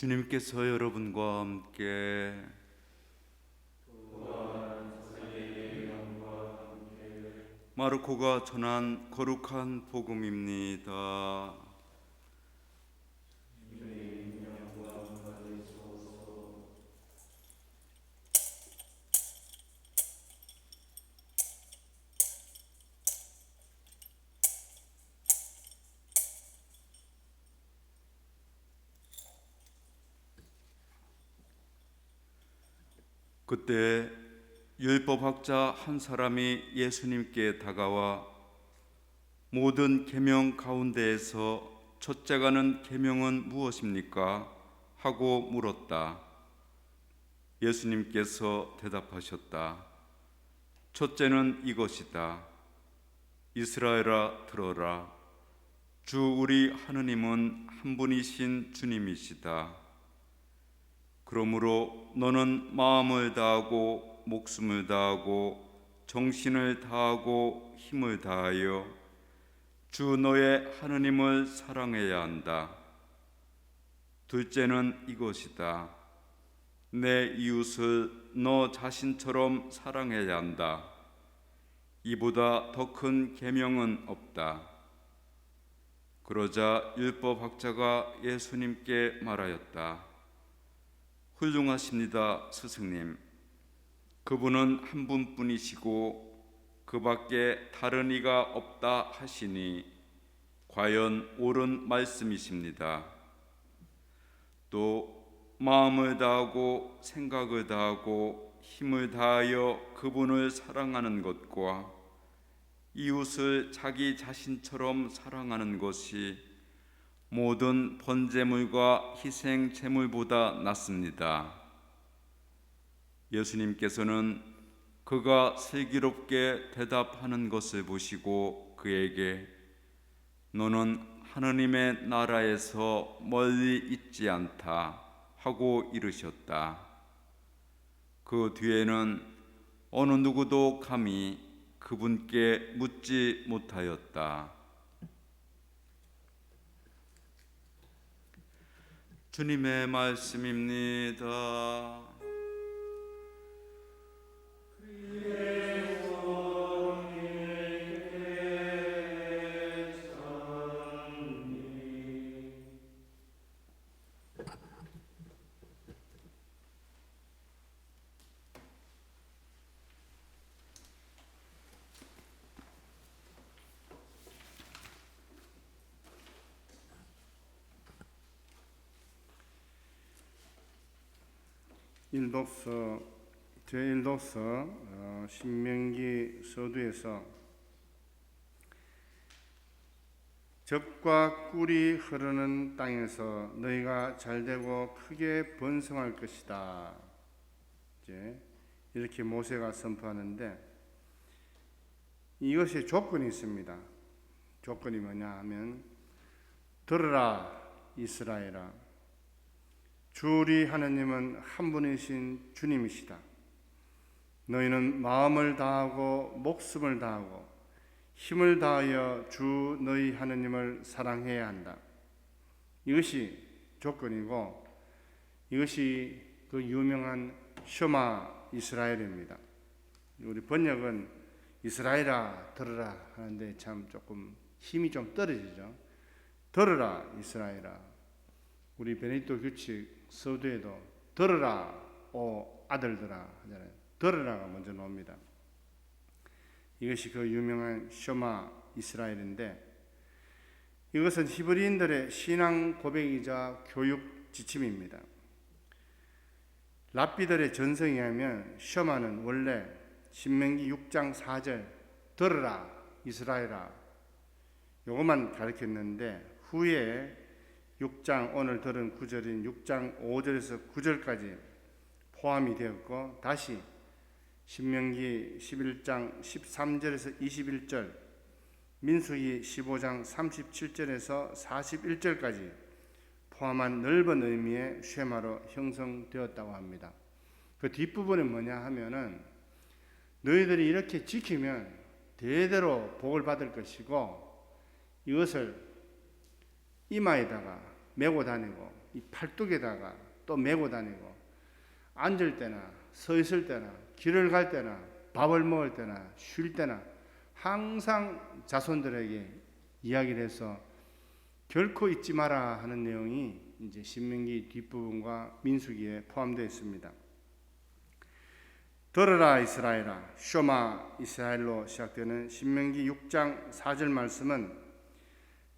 주님께서 여러분과 함께 마르코가 전한 거룩한 복음입니다. 그때 율법학자 한 사람이 예수님께 다가와 모든 계명 가운데에서 첫째가는 계명은 무엇입니까? 하고 물었다. 예수님께서 대답하셨다. 첫째는 이것이다. 이스라엘아 들어라. 주 우리 하느님은 한 분이신 주님이시다. 그러므로 너는 마음을 다하고 목숨을 다하고 정신을 다하고 힘을 다하여 주 너의 하느님을 사랑해야 한다. 둘째는 이것이다. 내 이웃을 너 자신처럼 사랑해야 한다. 이보다 더 큰 계명은 없다. 그러자 율법학자가 예수님께 말하였다. 훌륭하십니다, 스승님. 그분은 한 분뿐이시고 그 밖에 다른 이가 없다 하시니 과연 옳은 말씀이십니다. 또 마음을 다하고 생각을 다하고 힘을 다하여 그분을 사랑하는 것과 이웃을 자기 자신처럼 사랑하는 것이 모든 번제물과 희생 제물보다 낫습니다. 예수님께서는 그가 슬기롭게 대답하는 것을 보시고 그에게 너는 하느님의 나라에서 멀리 있지 않다 하고 이르셨다. 그 뒤에는 어느 누구도 감히 그분께 묻지 못하였다. 주님의 말씀입니다. 제1독서 신명기 서두에서 젖과 꿀이 흐르는 땅에서 너희가 잘되고 크게 번성할 것이다. 이제 이렇게 모세가 선포하는데 이것에 조건이 있습니다. 조건이 뭐냐 하면 들으라 이스라엘아, 주 우리 하느님은 한 분이신 주님이시다. 너희는 마음을 다하고 목숨을 다하고 힘을 다하여 주 너희 하느님을 사랑해야 한다. 이것이 조건이고 이것이 그 유명한 셔마 이스라엘입니다. 우리 번역은 이스라엘아 들으라 하는데 참 조금 힘이 좀 떨어지죠. 들으라 이스라엘아. 우리 베네딕토 규칙 서두에도 들으라 오 아들들아 하잖아요. 들으라가 먼저 나옵니다. 이것이 그 유명한 셔마 이스라엘인데 이것은 히브리인들의 신앙 고백이자 교육 지침입니다. 랍비들의 전성에 의하면 셔마는 원래 신명기 6장 4절 들으라 이스라엘아 요것만 가르쳤는데 후에 6장 오늘 들은 9절인 6장 5절에서 9절까지 포함이 되었고 다시 신명기 11장 13절에서 21절 민수기 15장 37절에서 41절까지 포함한 넓은 의미의 쉐마로 형성되었다고 합니다. 그 뒷부분은 뭐냐 하면은 너희들이 이렇게 지키면 대대로 복을 받을 것이고 이것을 이마에다가 메고 다니고 이 팔뚝에다가 또 메고 다니고 앉을 때나 서 있을 때나 길을 갈 때나 밥을 먹을 때나 쉴 때나 항상 자손들에게 이야기를 해서 결코 잊지 마라 하는 내용이 이제 신명기 뒷부분과 민수기에 포함되어 있습니다. 들으라 이스라엘아, 쇼마 이스라엘로 시작되는 신명기 6장 4절 말씀은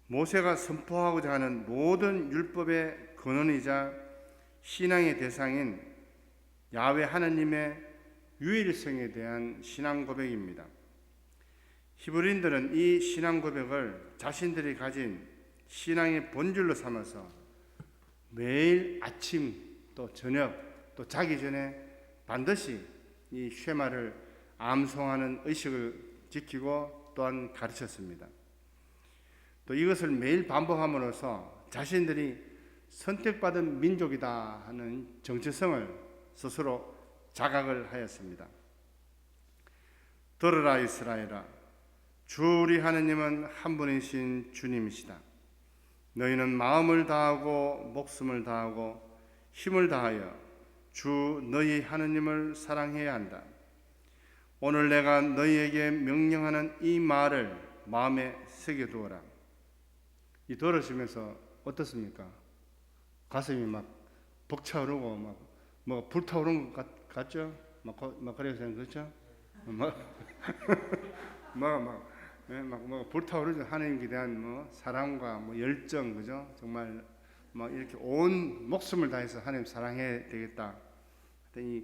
모세가 선포하고자 하는 모든 율법의 근원이자 신앙의 대상인 야훼 하나님의 유일성에 대한 신앙 고백입니다. 히브리인들은 이 신앙 고백을 자신들이 가진 신앙의 본질로 삼아서 매일 아침 또 저녁 또 자기 전에 반드시 이 쉐마를 암송하는 의식을 지키고 또한 가르쳤습니다. 또 이것을 매일 반복함으로써 자신들이 선택받은 민족이다 하는 정체성을 스스로 자각을 하였습니다. 들으라 이스라엘아, 주 우리 하느님은 한 분이신 주님이시다. 너희는 마음을 다하고 목숨을 다하고 힘을 다하여 주 너희 하느님을 사랑해야 한다. 오늘 내가 너희에게 명령하는 이 말을 마음에 새겨두어라. 이 들으시면서 어떻습니까? 가슴이 막 벅차오르고 막 불타오르는 것 같죠? 막 그래서 그렇죠? 막 불타오르죠. 하나님께 대한 사랑과 열정, 그죠? 정말 막 이렇게 온 목숨을 다해서 하나님 사랑해야 되겠다. 이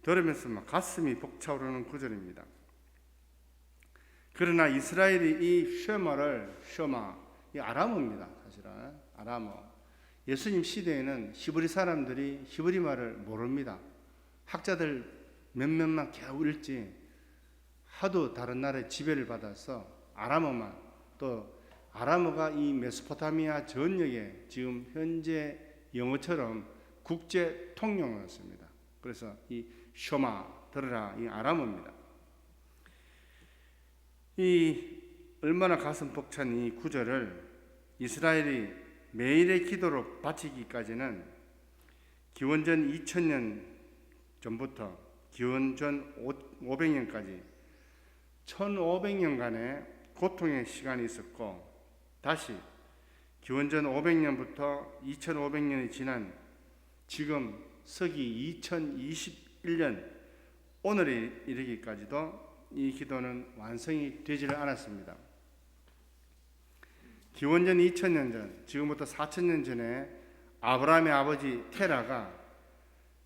들으면서 막 가슴이 벅차오르는 구절입니다. 그러나 이스라엘이 이 쉐마, 이 아람어입니다. 사실은 아람어. 예수님 시대에는 히브리 사람들이 히브리 말을 모릅니다. 학자들 몇몇만 겨우 읽지 하도 다른 나라의 지배를 받아서 아람어만, 또 아람어가 이 메소포타미아 전역에 지금 현재 영어처럼 국제 통용어였습니다. 그래서 이 쇼마 들으라 이 아람어입니다. 이 얼마나 가슴 벅찬 이 구절을 이스라엘이 매일의 기도로 바치기까지는 기원전 2000년 전부터 기원전 500년까지 1500년간의 고통의 시간이 있었고, 다시 기원전 500년부터 2500년이 지난 지금 서기 2021년 오늘에 이르기까지도 이 기도는 완성이 되지를 않았습니다. 기원전 2000년 전, 지금부터 4000년 전에 아브라함의 아버지 테라가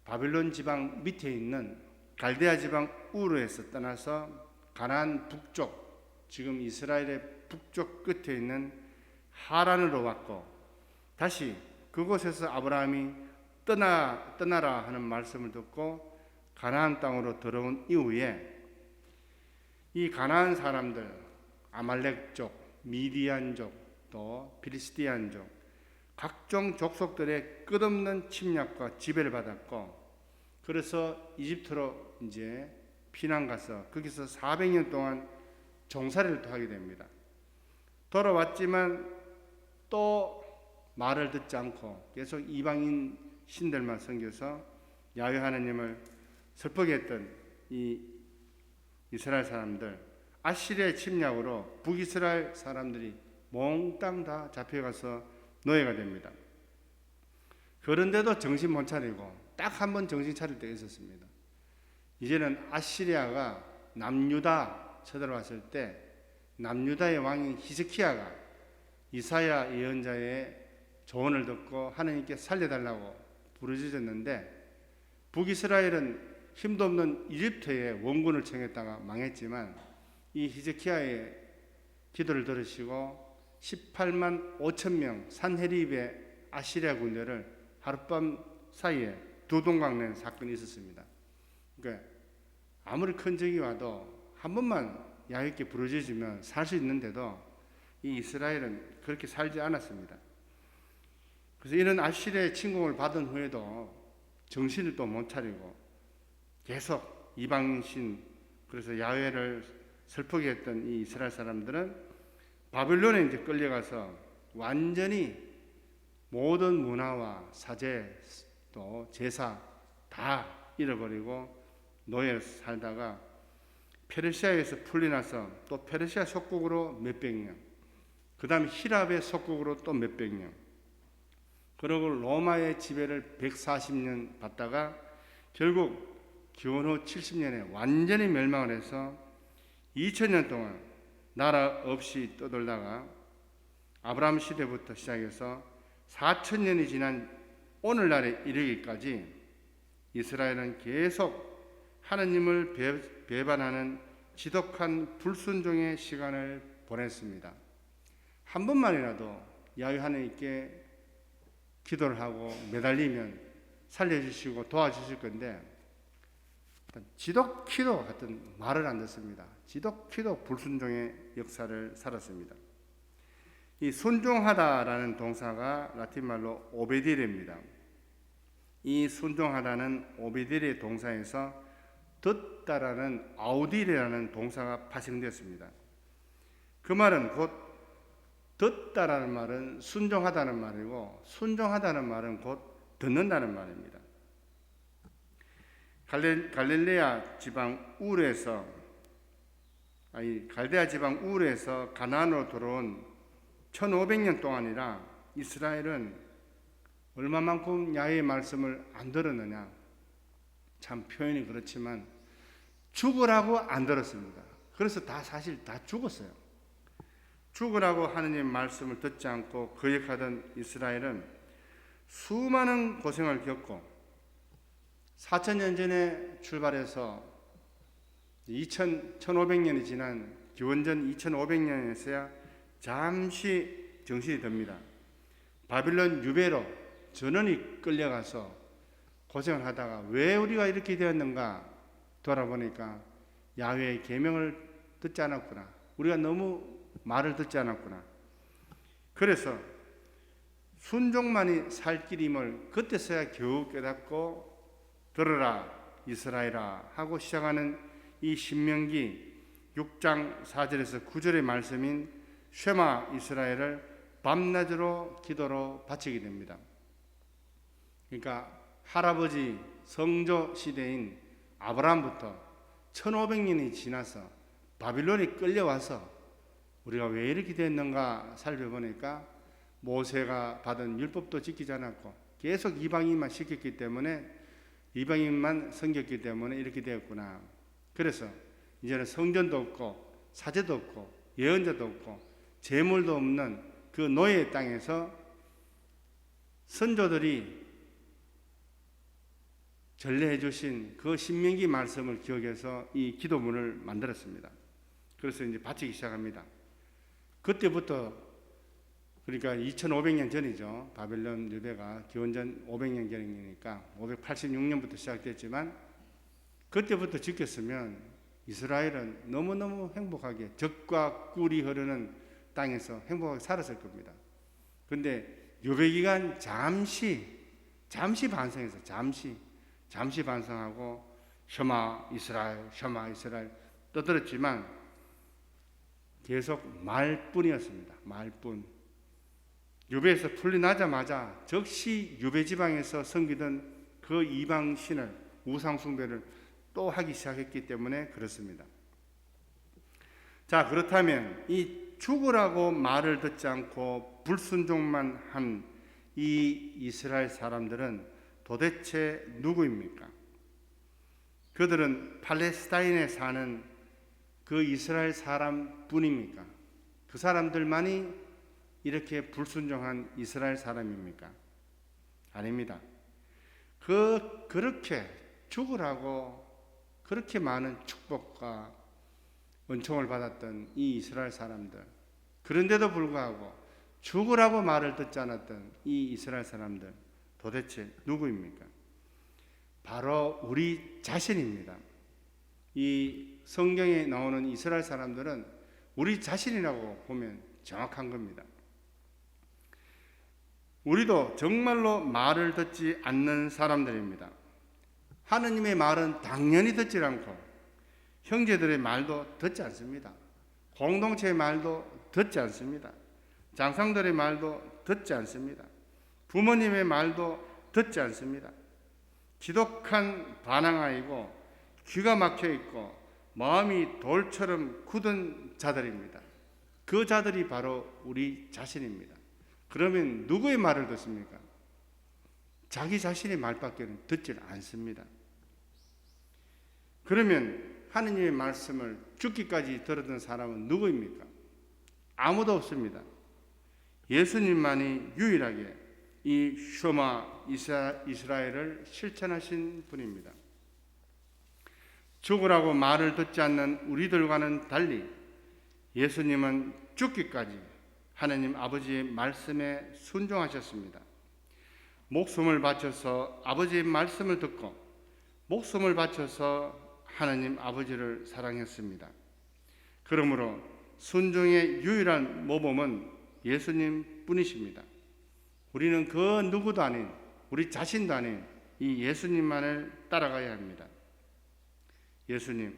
바빌론 지방 밑에 있는 갈대아 지방 우르에서 떠나서 가나안 북쪽, 지금 이스라엘의 북쪽 끝에 있는 하란으로 왔고, 다시 그곳에서 아브라함이 떠나라 하는 말씀을 듣고 가나안 땅으로 들어온 이후에 이 가나안 사람들, 아말렉족, 미디안족, 또 필리스티안족, 각종 족속들의 끝없는 침략과 지배를 받았고, 그래서 이집트로 이제 피난 가서 거기서 400년 동안 종살이를 하게 됩니다. 돌아왔지만 또 말을 듣지 않고 계속 이방인 신들만 섬겨서 야훼 하나님을 슬프게 했던 이 이스라엘 사람들, 아시리아의 침략으로 북이스라엘 사람들이 몽땅 다 잡혀가서 노예가 됩니다. 그런데도 정신 못 차리고 딱 한 번 정신 차릴 때가 있었습니다. 이제는 아시리아가 남유다 쳐들어왔을 때 남유다의 왕인 히스키야가 이사야 예언자의 조언을 듣고 하나님께 살려달라고 부르짖었는데, 북이스라엘은 힘도 없는 이집트의 원군을 청했다가 망했지만 이 히스키야의 기도를 들으시고 18만 5천 명 산헤립의 아시리아 군대를 하룻밤 사이에 두 동강 낸 사건이 있었습니다. 그러니까 아무리 큰 적이 와도 한 번만 야훼께 부르짖으면 살 수 있는데도 이 이스라엘은 그렇게 살지 않았습니다. 그래서 이런 아시리아의 침공을 받은 후에도 정신을 또 못 차리고 계속 이방신, 그래서 야훼를 슬프게 했던 이 이스라엘 사람들은 바빌론에 이제 끌려가서 완전히 모든 문화와 사제 또 제사 다 잃어버리고 노예로 살다가 페르시아에서 풀려나서 또 페르시아 속국으로 몇백 년, 그 다음에 히랍의 속국으로 또 몇백 년, 그리고 로마의 지배를 140년 받다가 결국 기원 후 70년에 완전히 멸망을 해서 2000년 동안 나라 없이 떠돌다가 아브라함 시대부터 시작해서 4000년이 지난 오늘날에 이르기까지 이스라엘은 계속 하느님을 배반하는 지독한 불순종의 시간을 보냈습니다. 한 번만이라도 야훼 하나님께 기도를 하고 매달리면 살려주시고 도와주실 건데 지독히도 같은 말을 안 듣습니다. 지독히도 불순종의 역사를 살았습니다. 이 순종하다라는 동사가 라틴 말로 오베디레입니다. 이 순종하다는 오베디레 동사에서 듣다라는 아우디레라는 동사가 파생되었습니다. 그 말은 곧 듣다라는 말은 순종하다는 말이고 순종하다는 말은 곧 듣는다는 말입니다. 갈대아 지방 우르에서 가나안으로 들어온 1500년 동안이라 이스라엘은 얼마만큼 야훼의 말씀을 안 들었느냐. 참 표현이 그렇지만 죽으라고 안 들었습니다. 그래서 사실 다 죽었어요. 죽으라고 하느님 말씀을 듣지 않고 거역하던 이스라엘은 수많은 고생을 겪고 4000년 전에 출발해서 1500년이 지난 기원전 2500년에서야 잠시 정신이 듭니다. 바빌론 유배로 전원이 끌려가서 고생을 하다가 왜 우리가 이렇게 되었는가 돌아보니까 야훼의 계명을 듣지 않았구나. 우리가 너무 말을 듣지 않았구나. 그래서 순종만이 살 길임을 그때서야 겨우 깨닫고 들으라 이스라엘아 하고 시작하는 이 신명기 6장 4절에서 9절의 말씀인 쉐마 이스라엘을 밤낮으로 기도로 바치게 됩니다. 그러니까 할아버지 성조 시대인 아브라함부터 1500년이 지나서 바빌론이 끌려와서 우리가 왜 이렇게 됐는가 살펴보니까 모세가 받은 율법도 지키지 않았고 계속 이방인만 시켰기 때문에 이방인만 섬겼기 때문에 이렇게 되었구나. 그래서 이제는 성전도 없고 사제도 없고 예언자도 없고 제물도 없는 그 노예의 땅에서 선조들이 전례해 주신 그 신명기 말씀을 기억해서 이 기도문을 만들었습니다. 그래서 이제 바치기 시작합니다. 그때부터 그러니까 2500년 전이죠. 바벨론 유배가 기원전 500년 전이니까 586년부터 시작됐지만 그때부터 지켰으면 이스라엘은 너무너무 행복하게 젖과 꿀이 흐르는 땅에서 행복하게 살았을 겁니다. 그런데 유배기간 잠시 반성해서 잠시 반성하고 셔마 이스라엘 떠들었지만 계속 말뿐이었습니다. 말뿐. 유배에서 풀려나자마자 즉시 유배 지방에서 섬기던 그 이방 신을 우상 숭배를 또 하기 시작했기 때문에 그렇습니다. 자, 그렇다면 이 죽으라고 말을 듣지 않고 불순종만 한 이 이스라엘 사람들은 도대체 누구입니까? 그들은 팔레스타인에 사는 그 이스라엘 사람뿐입니까? 그 사람들만이 이렇게 불순종한 이스라엘 사람입니까? 아닙니다. 그렇게 죽으라고 그렇게 많은 축복과 은총을 받았던 이 이스라엘 사람들, 그런데도 불구하고 죽으라고 말을 듣지 않았던 이 이스라엘 사람들 도대체 누구입니까? 바로 우리 자신입니다. 이 성경에 나오는 이스라엘 사람들은 우리 자신이라고 보면 정확한 겁니다. 우리도 정말로 말을 듣지 않는 사람들입니다. 하느님의 말은 당연히 듣지 않고 형제들의 말도 듣지 않습니다. 공동체의 말도 듣지 않습니다. 장상들의 말도 듣지 않습니다. 부모님의 말도 듣지 않습니다. 지독한 반항아이고 귀가 막혀 있고 마음이 돌처럼 굳은 자들입니다. 그 자들이 바로 우리 자신입니다. 그러면 누구의 말을 듣습니까? 자기 자신의 말밖에는 듣질 않습니다. 그러면 하느님의 말씀을 죽기까지 들었던 사람은 누구입니까? 아무도 없습니다. 예수님만이 유일하게 이 쇼마 이스라엘을 실천하신 분입니다. 죽으라고 말을 듣지 않는 우리들과는 달리 예수님은 죽기까지 하느님 아버지의 말씀에 순종하셨습니다. 목숨을 바쳐서 아버지의 말씀을 듣고 목숨을 바쳐서 하느님 아버지를 사랑했습니다. 그러므로 순종의 유일한 모범은 예수님 뿐이십니다. 우리는 그 누구도 아닌 우리 자신도 아닌 이 예수님만을 따라가야 합니다. 예수님,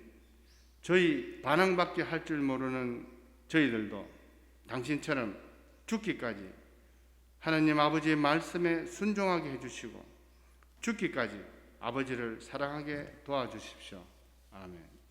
저희 반항밖에 할 줄 모르는 저희들도 당신처럼 죽기까지 하나님 아버지의 말씀에 순종하게 해주시고 죽기까지 아버지를 사랑하게 도와주십시오. 아멘.